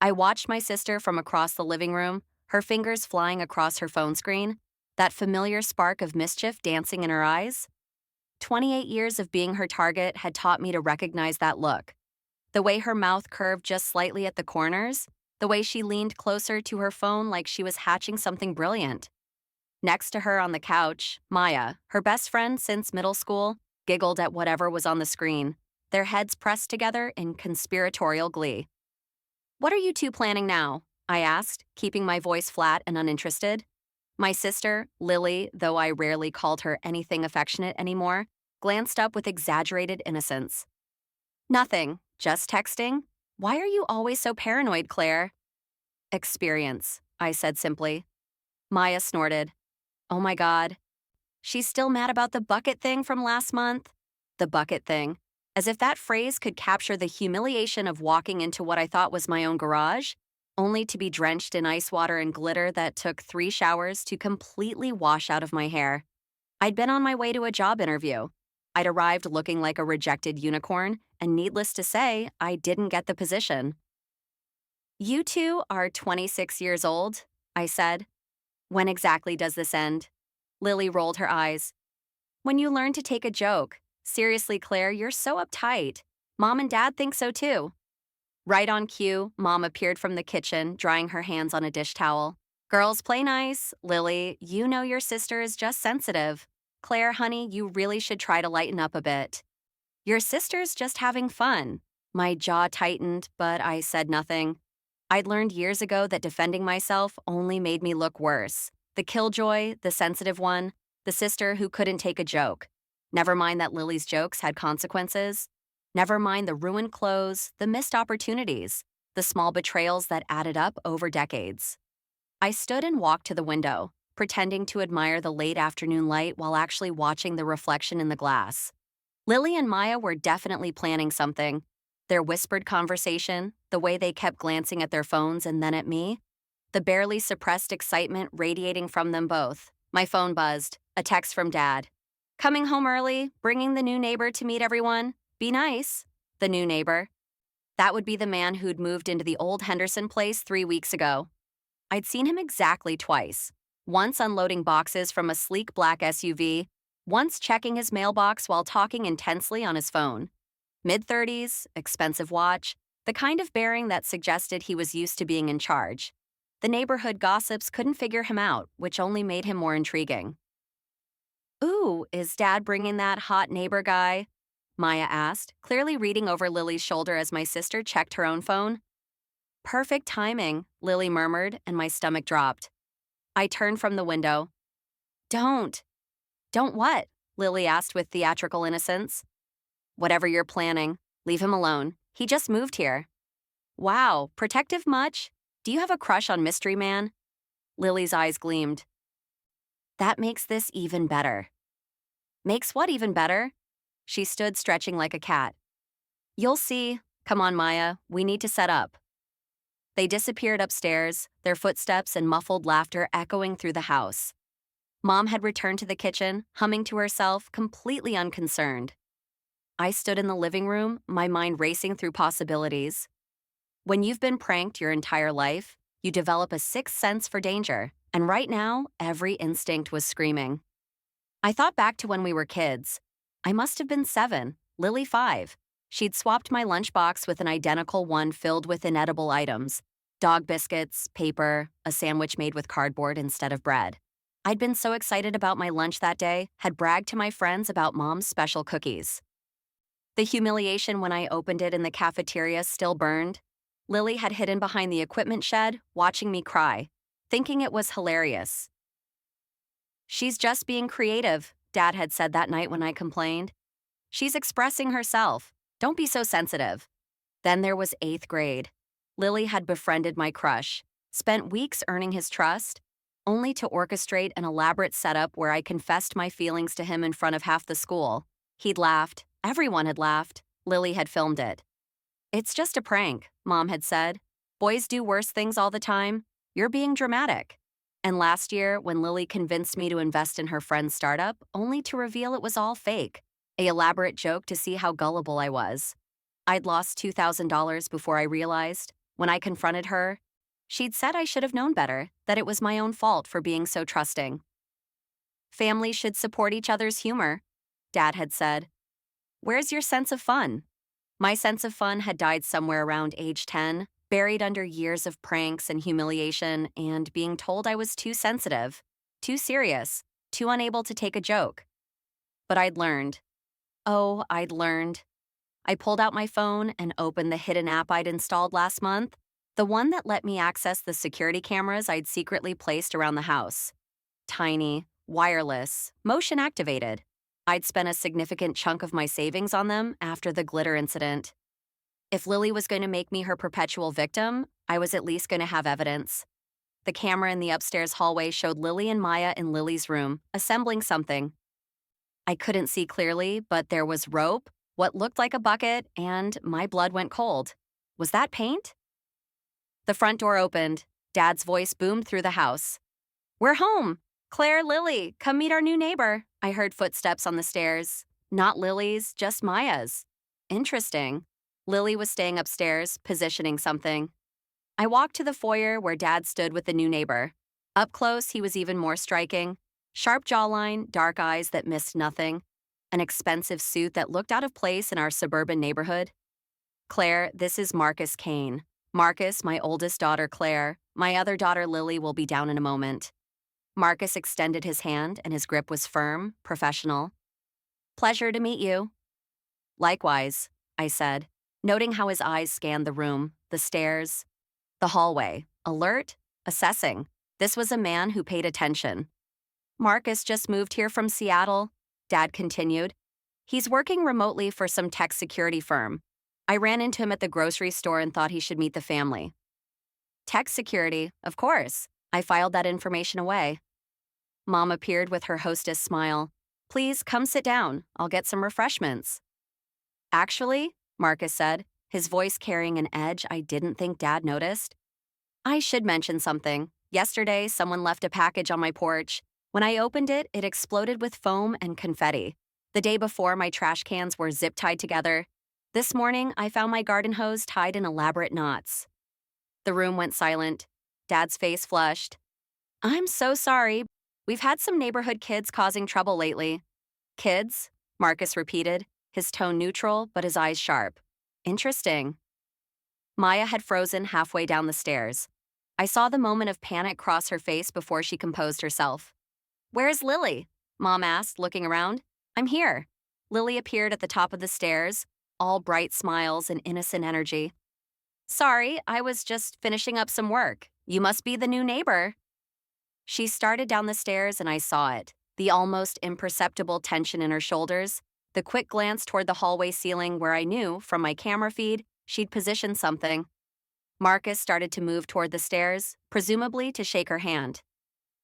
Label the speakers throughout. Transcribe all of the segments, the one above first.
Speaker 1: I watched my sister from across the living room, her fingers flying across her phone screen, that familiar spark of mischief dancing in her eyes. 28 years of being her target had taught me to recognize that look. The way her mouth curved just slightly at the corners, the way she leaned closer to her phone like she was hatching something brilliant. Next to her on the couch, Maya, her best friend since middle school, giggled at whatever was on the screen, their heads pressed together in conspiratorial glee. "What are you two planning now?" I asked, keeping my voice flat and uninterested. My sister, Lily, though I rarely called her anything affectionate anymore, glanced up with exaggerated innocence. "Nothing, just texting. Why are you always so paranoid, Claire?" "Experience," I said simply. Maya snorted. "Oh my God. She's still mad about the bucket thing from last month?" The bucket thing. As if that phrase could capture the humiliation of walking into what I thought was my own garage, only to be drenched in ice water and glitter that took 3 showers to completely wash out of my hair. I'd been on my way to a job interview. I'd arrived looking like a rejected unicorn, and needless to say, I didn't get the position. "You two are 26 years old," I said. "When exactly does this end?" Lily rolled her eyes. "When you learn to take a joke. Seriously, Claire, you're so uptight. Mom and Dad think so too." Right on cue, Mom appeared from the kitchen, drying her hands on a dish towel. "Girls, play nice. Lily, you know your sister is just sensitive. Claire, honey, you really should try to lighten up a bit." "Your sister's just having fun." My jaw tightened, but I said nothing. I'd learned years ago that defending myself only made me look worse. The killjoy, the sensitive one, the sister who couldn't take a joke. Never mind that Lily's jokes had consequences. Never mind the ruined clothes, the missed opportunities, the small betrayals that added up over decades. I stood and walked to the window, pretending to admire the late afternoon light while actually watching the reflection in the glass. Lily and Maya were definitely planning something. Their whispered conversation, the way they kept glancing at their phones and then at me, the barely suppressed excitement radiating from them both. My phone buzzed, a text from Dad. "Coming home early, bringing the new neighbor to meet everyone. Be nice." The new neighbor. That would be the man who'd moved into the old Henderson place 3 weeks ago. I'd seen him exactly twice. Once unloading boxes from a sleek black SUV, once checking his mailbox while talking intensely on his phone. Mid-30s, expensive watch, the kind of bearing that suggested he was used to being in charge. The neighborhood gossips couldn't figure him out, which only made him more intriguing. "Ooh, is Dad bringing that hot neighbor guy?" Maya asked, clearly reading over Lily's shoulder as my sister checked her own phone. "Perfect timing," Lily murmured, and my stomach dropped. I turned from the window. "Don't." "Don't what?" Lily asked with theatrical innocence. "Whatever you're planning, leave him alone. He just moved here." "Wow, protective much? Do you have a crush on Mystery Man?" Lily's eyes gleamed. "That makes this even better." "Makes what even better?" She stood stretching like a cat. "You'll see. Come on, Maya, we need to set up." They disappeared upstairs, their footsteps and muffled laughter echoing through the house. Mom had returned to the kitchen, humming to herself, completely unconcerned. I stood in the living room, my mind racing through possibilities. When you've been pranked your entire life, you develop a sixth sense for danger, and right now, every instinct was screaming. I thought back to when we were kids. I must have been 7, Lily 5. She'd swapped my lunchbox with an identical one filled with inedible items: dog biscuits, paper, a sandwich made with cardboard instead of bread. I'd been so excited about my lunch that day, had bragged to my friends about Mom's special cookies. The humiliation when I opened it in the cafeteria still burned. Lily had hidden behind the equipment shed, watching me cry, thinking it was hilarious. "She's just being creative," Dad had said that night when I complained. "She's expressing herself. Don't be so sensitive." Then there was 8th grade. Lily had befriended my crush, spent weeks earning his trust, only to orchestrate an elaborate setup where I confessed my feelings to him in front of half the school. He'd laughed. Everyone had laughed. Lily had filmed it. "It's just a prank," Mom had said. "Boys do worse things all the time. You're being dramatic." And last year, when Lily convinced me to invest in her friend's startup, only to reveal it was all fake, an elaborate joke to see how gullible I was. I'd lost $2,000 before I realized. When I confronted her, she'd said I should have known better, that it was my own fault for being so trusting. Families should support each other's humor, Dad had said. Where's your sense of fun? My sense of fun had died somewhere around age 10, buried under years of pranks and humiliation and being told I was too sensitive, too serious, too unable to take a joke. But I'd learned. Oh, I'd learned. I pulled out my phone and opened the hidden app I'd installed last month, the one that let me access the security cameras I'd secretly placed around the house. Tiny, wireless, motion activated. I'd spent a significant chunk of my savings on them after the glitter incident. If Lily was going to make me her perpetual victim, I was at least going to have evidence. The camera in the upstairs hallway showed Lily and Maya in Lily's room, assembling something. I couldn't see clearly, but there was rope, what looked like a bucket, and my blood went cold. Was that paint? The front door opened. Dad's voice boomed through the house. We're home! Claire, Lily, come meet our new neighbor. I heard footsteps on the stairs. Not Lily's, just Maya's. Interesting. Lily was staying upstairs, positioning something. I walked to the foyer where Dad stood with the new neighbor. Up close, he was even more striking. Sharp jawline, dark eyes that missed nothing. An expensive suit that looked out of place in our suburban neighborhood. Claire, this is Marcus Kane. Marcus, my oldest daughter, Claire. My other daughter, Lily, will be down in a moment. Marcus extended his hand, and his grip was firm, professional. Pleasure to meet you. Likewise, I said, noting how his eyes scanned the room, the stairs, the hallway, alert, assessing. This was a man who paid attention. Marcus just moved here from Seattle, Dad continued. He's working remotely for some tech security firm. I ran into him at the grocery store and thought he should meet the family. Tech security, of course. I filed that information away. Mom appeared with her hostess smile. Please come sit down. I'll get some refreshments. Actually, Marcus said, his voice carrying an edge I didn't think Dad noticed. I should mention something. Yesterday, someone left a package on my porch. When I opened it, it exploded with foam and confetti. The day before, my trash cans were zip-tied together. This morning, I found my garden hose tied in elaborate knots. The room went silent. Dad's face flushed. I'm so sorry. We've had some neighborhood kids causing trouble lately. Kids? Marcus repeated, his tone neutral but his eyes sharp. Interesting. Maya had frozen halfway down the stairs. I saw the moment of panic cross her face before she composed herself. Where's Lily? Mom asked, looking around. I'm here. Lily appeared at the top of the stairs, all bright smiles and innocent energy. Sorry, I was just finishing up some work. You must be the new neighbor. She started down the stairs and I saw it, the almost imperceptible tension in her shoulders, the quick glance toward the hallway ceiling where I knew, from my camera feed, she'd positioned something. Marcus started to move toward the stairs, presumably to shake her hand.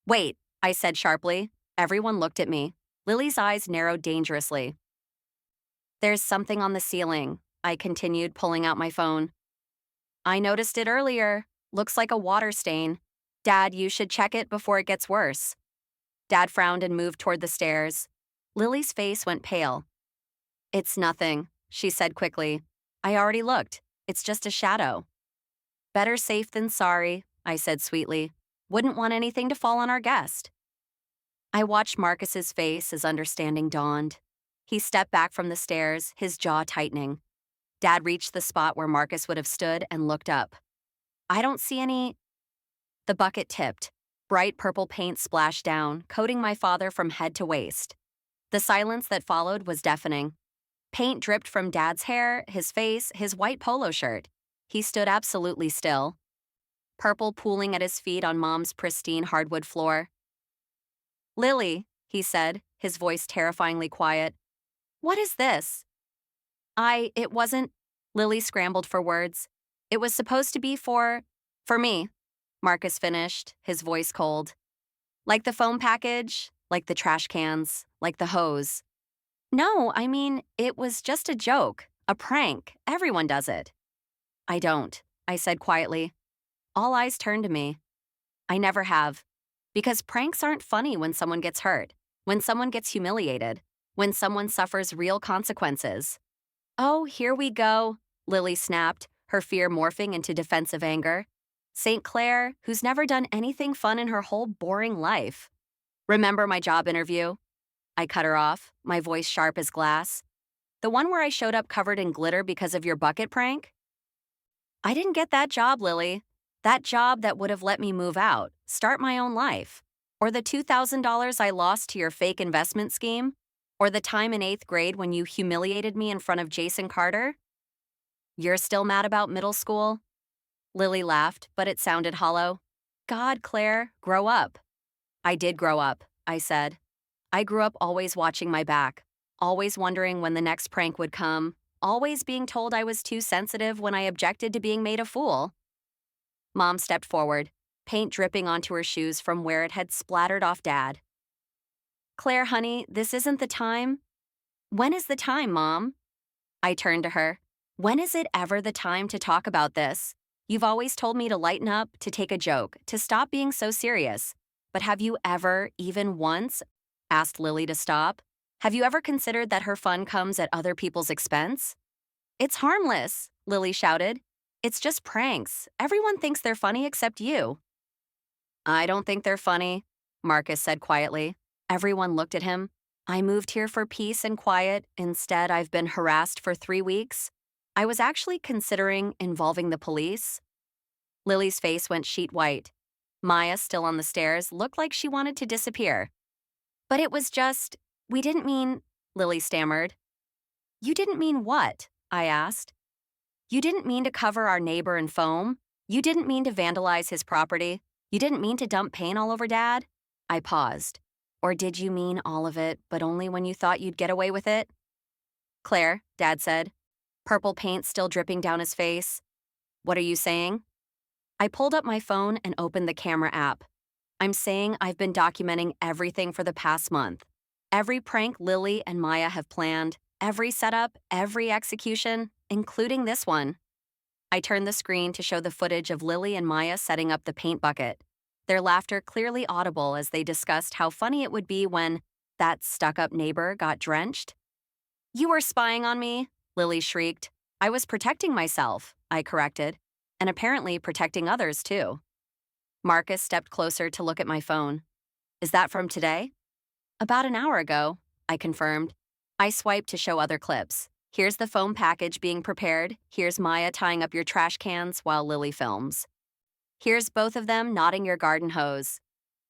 Speaker 1: Wait, I said sharply. Everyone looked at me. Lily's eyes narrowed dangerously. There's something on the ceiling, I continued, pulling out my phone. I noticed it earlier. Looks like a water stain. Dad, you should check it before it gets worse. Dad frowned and moved toward the stairs. Lily's face went pale. It's nothing, she said quickly. I already looked. It's just a shadow. Better safe than sorry, I said sweetly. Wouldn't want anything to fall on our guest. I watched Marcus's face as understanding dawned. He stepped back from the stairs, his jaw tightening. Dad reached the spot where Marcus would have stood and looked up. I don't see any... The bucket tipped. Bright purple paint splashed down, coating my father from head to waist. The silence that followed was deafening. Paint dripped from Dad's hair, his face, his white polo shirt. He stood absolutely still. Purple pooling at his feet on Mom's pristine hardwood floor. Lily, he said, his voice terrifyingly quiet. What is this? It wasn't... Lily scrambled for words. It was supposed to be for me, Marcus finished, his voice cold. Like the foam package, like the trash cans, like the hose. No, I mean, it was just a joke, a prank. Everyone does it. I don't, I said quietly. All eyes turned to me. I never have. Because pranks aren't funny when someone gets hurt, when someone gets humiliated, when someone suffers real consequences. Oh, here we go, Lily snapped, her fear morphing into defensive anger. St. Clair, who's never done anything fun in her whole boring life. Remember my job interview? I cut her off, my voice sharp as glass. The one where I showed up covered in glitter because of your bucket prank? I didn't get that job, Lily. That job that would have let me move out, start my own life. Or the $2,000 I lost to your fake investment scheme? Or the time in 8th grade when you humiliated me in front of Jason Carter? You're still mad about middle school? Lily laughed, but it sounded hollow. God, Claire, grow up. I did grow up, I said. I grew up always watching my back, always wondering when the next prank would come, always being told I was too sensitive when I objected to being made a fool. Mom stepped forward, paint dripping onto her shoes from where it had splattered off Dad. Claire, honey, this isn't the time. When is the time, Mom? I turned to her. When is it ever the time to talk about this? You've always told me to lighten up, to take a joke, to stop being so serious. But have you ever, even once, asked Lily to stop? Have you ever considered that her fun comes at other people's expense? It's harmless, Lily shouted. It's just pranks. Everyone thinks they're funny except you. I don't think they're funny, Marcus said quietly. Everyone looked at him. I moved here for peace and quiet. Instead, I've been harassed for 3 weeks. I was actually considering involving the police. Lily's face went sheet white. Maya, still on the stairs, looked like she wanted to disappear. But it was just, we didn't mean, Lily stammered. You didn't mean what? I asked. You didn't mean to cover our neighbor in foam? You didn't mean to vandalize his property? You didn't mean to dump paint all over Dad? I paused. Or did you mean all of it, but only when you thought you'd get away with it? Claire, Dad said, purple paint still dripping down his face. What are you saying? I pulled up my phone and opened the camera app. I'm saying I've been documenting everything for the past month. Every prank Lily and Maya have planned, every setup, every execution, including this one. I turned the screen to show the footage of Lily and Maya setting up the paint bucket, their laughter clearly audible as they discussed how funny it would be when that stuck-up neighbor got drenched. You were spying on me, Lily shrieked. I was protecting myself, I corrected, and apparently protecting others too. Marcus stepped closer to look at my phone. Is that from today? About an hour ago, I confirmed. I swiped to show other clips. Here's the foam package being prepared. Here's Maya tying up your trash cans while Lily films. Here's both of them knotting your garden hose.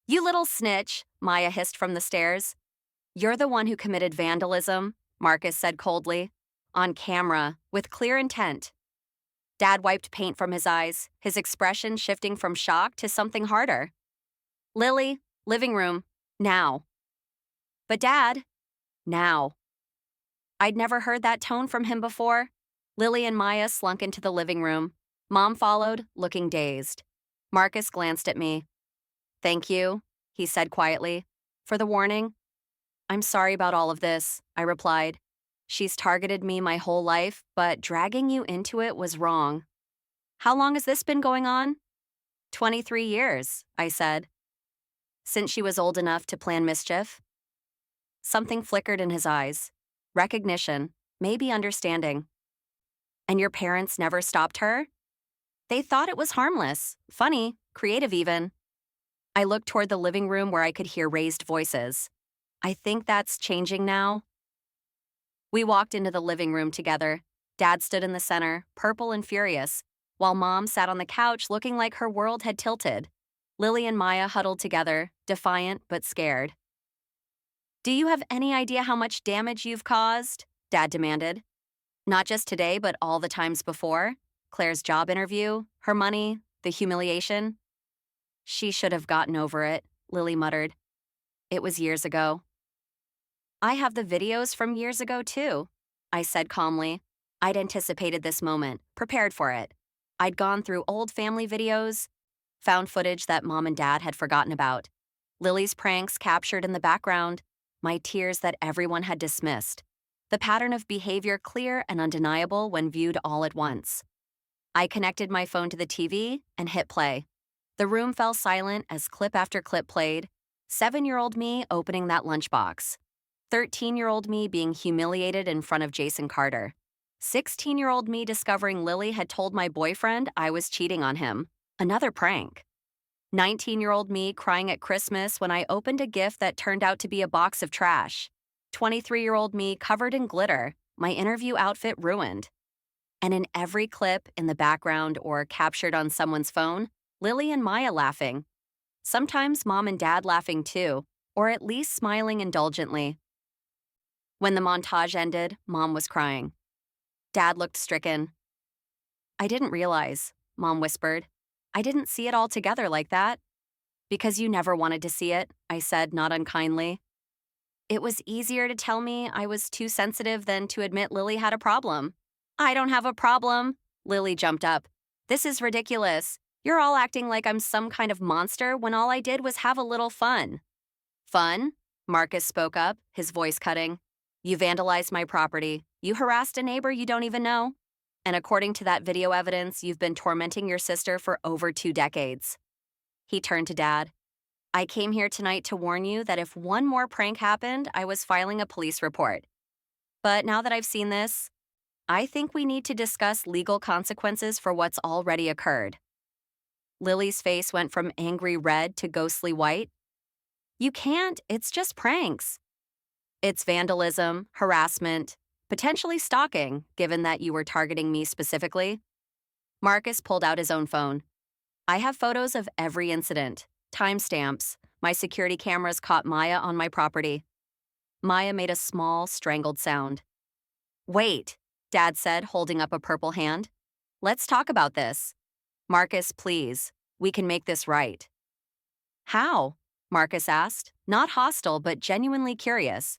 Speaker 1: You little snitch, Maya hissed from the stairs. You're the one who committed vandalism, Marcus said coldly. On camera, with clear intent. Dad wiped paint from his eyes, his expression shifting from shock to something harder. Lily, living room, now. But Dad, now. I'd never heard that tone from him before. Lily and Maya slunk into the living room. Mom followed, looking dazed. Marcus glanced at me. Thank you, he said quietly, for the warning. I'm sorry about all of this, I replied. She's targeted me my whole life, but dragging you into it was wrong. How long has this been going on? 23 years, I said. Since she was old enough to plan mischief? Something flickered in his eyes. Recognition, maybe understanding. And your parents never stopped her? They thought it was harmless, funny, creative even. I looked toward the living room where I could hear raised voices. I think that's changing now. We walked into the living room together. Dad stood in the center, purple and furious, while Mom sat on the couch looking like her world had tilted. Lily and Maya huddled together, defiant but scared. Do you have any idea how much damage you've caused? Dad demanded. Not just today, but all the times before. Claire's job interview, her money, the humiliation. She should have gotten over it, Lily muttered. It was years ago. I have the videos from years ago, too, I said calmly. I'd anticipated this moment, prepared for it. I'd gone through old family videos, found footage that Mom and Dad had forgotten about. Lily's pranks captured in the background, my tears that everyone had dismissed. The pattern of behavior clear and undeniable when viewed all at once. I connected my phone to the TV and hit play. The room fell silent as clip after clip played. 7-year-old me opening that lunchbox. 13-year-old me being humiliated in front of Jason Carter. 16-year-old me discovering Lily had told my boyfriend I was cheating on him. Another prank. 19-year-old me crying at Christmas when I opened a gift that turned out to be a box of trash. 23-year-old me covered in glitter, my interview outfit ruined. And in every clip in the background or captured on someone's phone, Lily and Maya laughing. Sometimes mom and dad laughing too, or at least smiling indulgently. When the montage ended, mom was crying. Dad looked stricken. I didn't realize, mom whispered. I didn't see it all together like that. Because you never wanted to see it, I said, not unkindly. It was easier to tell me I was too sensitive than to admit Lily had a problem. I don't have a problem. Lily jumped up. This is ridiculous. You're all acting like I'm some kind of monster when all I did was have a little fun. Fun? Marcus spoke up, his voice cutting. You vandalized my property. You harassed a neighbor you don't even know. And according to that video evidence, you've been tormenting your sister for over 2 decades. He turned to Dad. I came here tonight to warn you that if one more prank happened, I was filing a police report. But now that I've seen this, I think we need to discuss legal consequences for what's already occurred. Lily's face went from angry red to ghostly white. You can't, it's just pranks. It's vandalism, harassment, potentially stalking, given that you were targeting me specifically. Marcus pulled out his own phone. I have photos of every incident, timestamps. My security cameras caught Maya on my property. Maya made a small, strangled sound. Wait, Dad said, holding up a purple hand. Let's talk about this. Marcus, please. We can make this right. How? Marcus asked, not hostile but genuinely curious.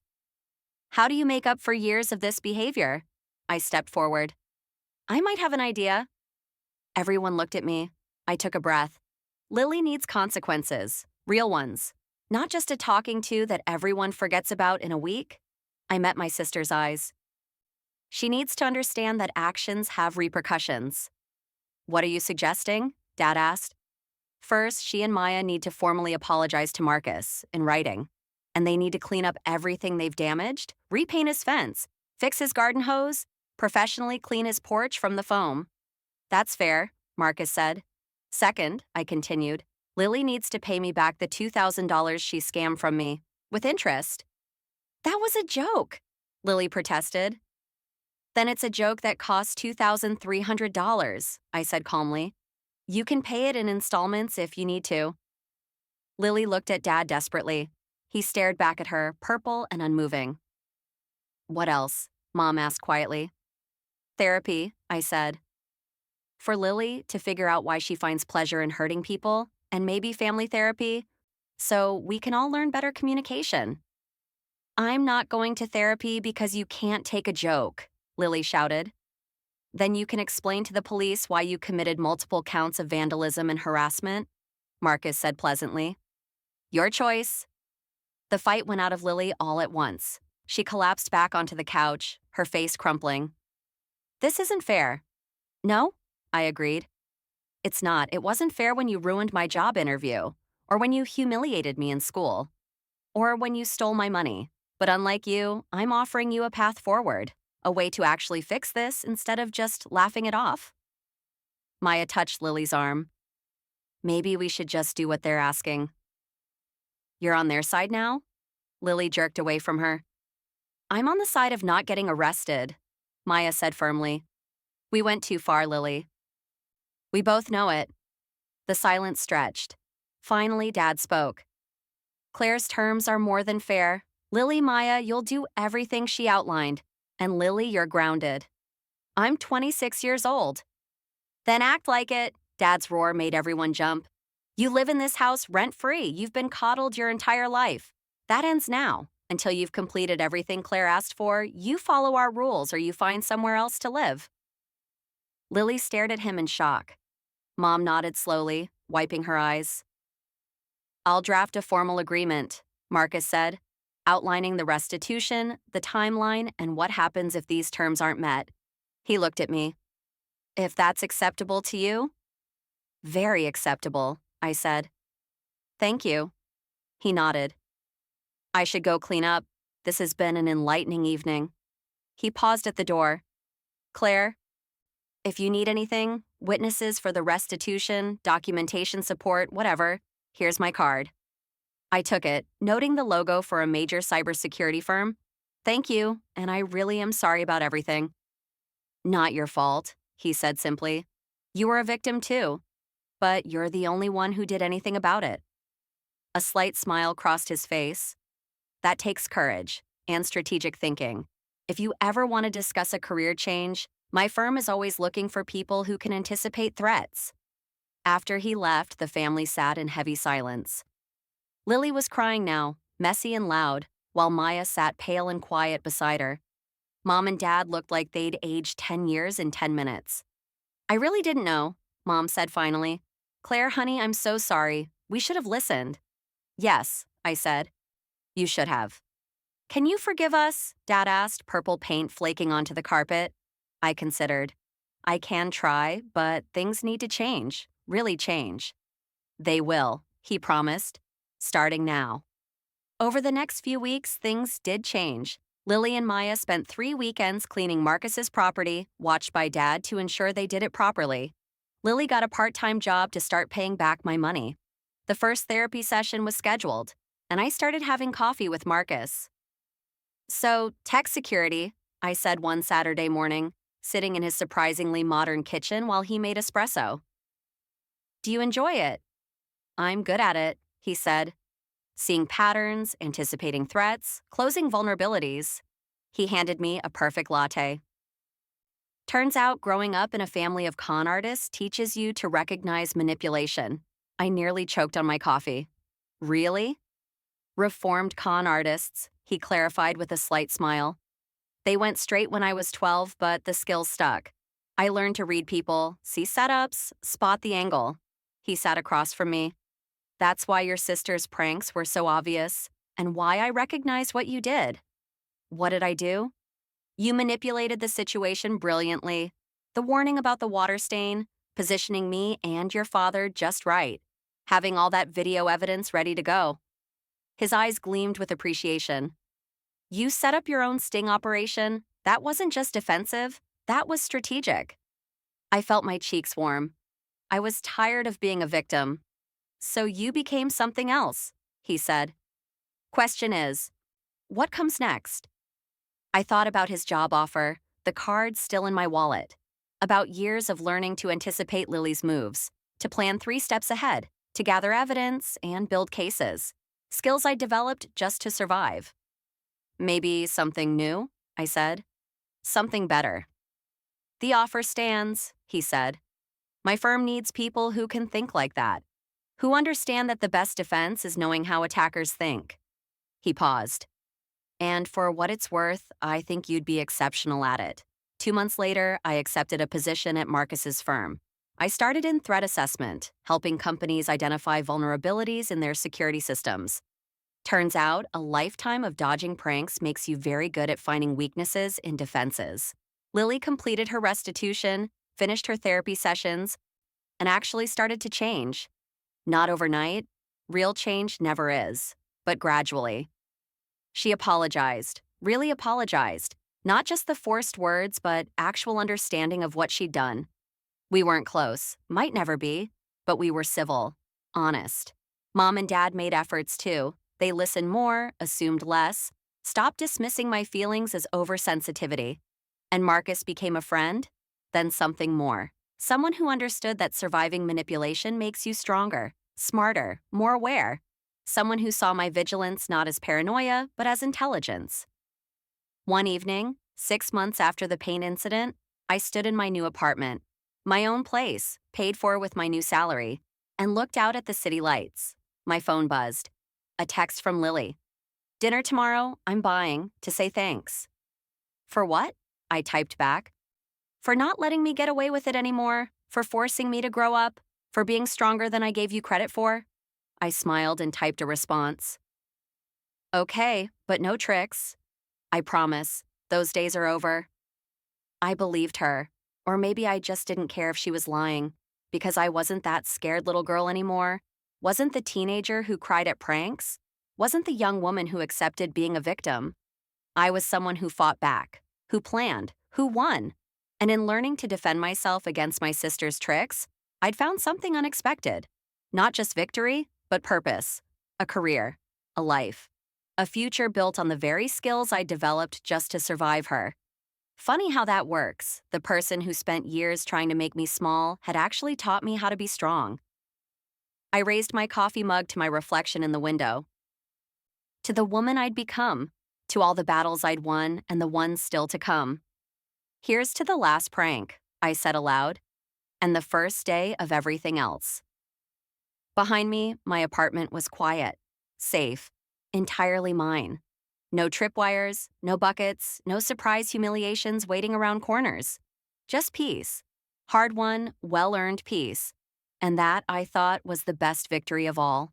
Speaker 1: How do you make up for years of this behavior? I stepped forward. I might have an idea. Everyone looked at me. I took a breath. Lily needs consequences, real ones, not just a talking to that everyone forgets about in a week. I met my sister's eyes. She needs to understand that actions have repercussions. What are you suggesting? Dad asked. First, she and Maya need to formally apologize to Marcus, in writing. And they need to clean up everything they've damaged, repaint his fence, fix his garden hose, professionally clean his porch from the foam. That's fair, Marcus said. Second, I continued, Lily needs to pay me back the $2,000 she scammed from me, with interest. That was a joke, Lily protested. Then it's a joke that costs $2,300, I said calmly. You can pay it in installments if you need to. Lily looked at Dad desperately. He stared back at her, purple and unmoving. What else? Mom asked quietly. Therapy, I said. For Lily to figure out why she finds pleasure in hurting people, and maybe family therapy, so we can all learn better communication. I'm not going to therapy because you can't take a joke, Lily shouted. Then you can explain to the police why you committed multiple counts of vandalism and harassment, Marcus said pleasantly. Your choice. The fight went out of Lily all at once. She collapsed back onto the couch, her face crumpling. This isn't fair. No? I agreed. It's not. It wasn't fair when you ruined my job interview, or when you humiliated me in school, or when you stole my money. But unlike you, I'm offering you a path forward, a way to actually fix this instead of just laughing it off. Maya touched Lily's arm. Maybe we should just do what they're asking. You're on their side now? Lily jerked away from her. I'm on the side of not getting arrested, Maya said firmly. We went too far, Lily. We both know it. The silence stretched. Finally, Dad spoke. Claire's terms are more than fair. Lily, Maya, you'll do everything she outlined. And Lily, you're grounded. I'm 26 years old. Then act like it. Dad's roar made everyone jump. You live in this house rent-free. You've been coddled your entire life. That ends now. Until you've completed everything Claire asked for, you follow our rules or you find somewhere else to live. Lily stared at him in shock. Mom nodded slowly, wiping her eyes. I'll draft a formal agreement, Marcus said, outlining the restitution, the timeline, and what happens if these terms aren't met. He looked at me. If that's acceptable to you? Very acceptable, I said. Thank you. He nodded. I should go clean up. This has been an enlightening evening. He paused at the door. Claire, if you need anything, witnesses for the restitution, documentation support, whatever, here's my card. I took it, noting the logo for a major cybersecurity firm. Thank you, and I really am sorry about everything. Not your fault, he said simply. You were a victim too, but you're the only one who did anything about it. A slight smile crossed his face. That takes courage and strategic thinking. If you ever want to discuss a career change, my firm is always looking for people who can anticipate threats. After he left, the family sat in heavy silence. Lily was crying now, messy and loud, while Maya sat pale and quiet beside her. Mom and Dad looked like they'd aged 10 years in 10 minutes. I really didn't know, Mom said finally. Claire, honey, I'm so sorry. We should have listened. Yes, I said. You should have. Can you forgive us? Dad asked, purple paint flaking onto the carpet. I considered. I can try, but things need to change, really change. They will, he promised, starting now. Over the next few weeks, things did change. Lily and Maya spent 3 weekends cleaning Marcus's property, watched by Dad to ensure they did it properly. Lily got a part-time job to start paying back my money. The first therapy session was scheduled, and I started having coffee with Marcus. So, tech security, I said one Saturday morning, sitting in his surprisingly modern kitchen while he made espresso. Do you enjoy it? I'm good at it, he said. Seeing patterns, anticipating threats, closing vulnerabilities. He handed me a perfect latte. Turns out growing up in a family of con artists teaches you to recognize manipulation. I nearly choked on my coffee. Really? Reformed con artists, he clarified with a slight smile. They went straight when I was 12, but the skills stuck. I learned to read people, see setups, spot the angle. He sat across from me. That's why your sister's pranks were so obvious, and why I recognized what you did. What did I do? You manipulated the situation brilliantly. The warning about the water stain, positioning me and your father just right, having all that video evidence ready to go. His eyes gleamed with appreciation. You set up your own sting operation. That wasn't just defensive, that was strategic. I felt my cheeks warm. I was tired of being a victim. So you became something else, he said. Question is, what comes next? I thought about his job offer, the card still in my wallet, about years of learning to anticipate Lily's moves, to plan 3 steps ahead, to gather evidence and build cases, skills I developed just to survive. Maybe something new, I said. Something better. The offer stands, he said. My firm needs people who can think like that, who understand that the best defense is knowing how attackers think. He paused. And for what it's worth, I think you'd be exceptional at it. 2 months later, I accepted a position at Marcus's firm. I started in threat assessment, helping companies identify vulnerabilities in their security systems. Turns out, a lifetime of dodging pranks makes you very good at finding weaknesses in defenses. Lily completed her restitution, finished her therapy sessions, and actually started to change. Not overnight. Real change never is, but gradually. She apologized, really apologized. Not just the forced words, but actual understanding of what she'd done. We weren't close, might never be, but we were civil, honest. Mom and Dad made efforts too. They listened more, assumed less, stopped dismissing my feelings as oversensitivity. And Marcus became a friend, then something more. Someone who understood that surviving manipulation makes you stronger, smarter, more aware. Someone who saw my vigilance not as paranoia, but as intelligence. One evening, 6 months after the paint incident, I stood in my new apartment, my own place, paid for with my new salary, and looked out at the city lights. My phone buzzed. A text from Lily. Dinner tomorrow, I'm buying, to say thanks. For what? I typed back. For not letting me get away with it anymore, for forcing me to grow up, for being stronger than I gave you credit for. I smiled and typed a response. Okay, but no tricks. I promise, those days are over. I believed her, or maybe I just didn't care if she was lying, because I wasn't that scared little girl anymore, wasn't the teenager who cried at pranks, wasn't the young woman who accepted being a victim. I was someone who fought back, who planned, who won. And in learning to defend myself against my sister's tricks, I'd found something unexpected. Not just victory, but purpose, a career, a life, a future built on the very skills I developed just to survive her. Funny how that works. The person who spent years trying to make me small had actually taught me how to be strong. I raised my coffee mug to my reflection in the window. To the woman I'd become, to all the battles I'd won and the ones still to come. Here's to the last prank, I said aloud, and the first day of everything else. Behind me, my apartment was quiet, safe, entirely mine. No tripwires, no buckets, no surprise humiliations waiting around corners. Just peace. Hard-won, well-earned peace. And that, I thought, was the best victory of all.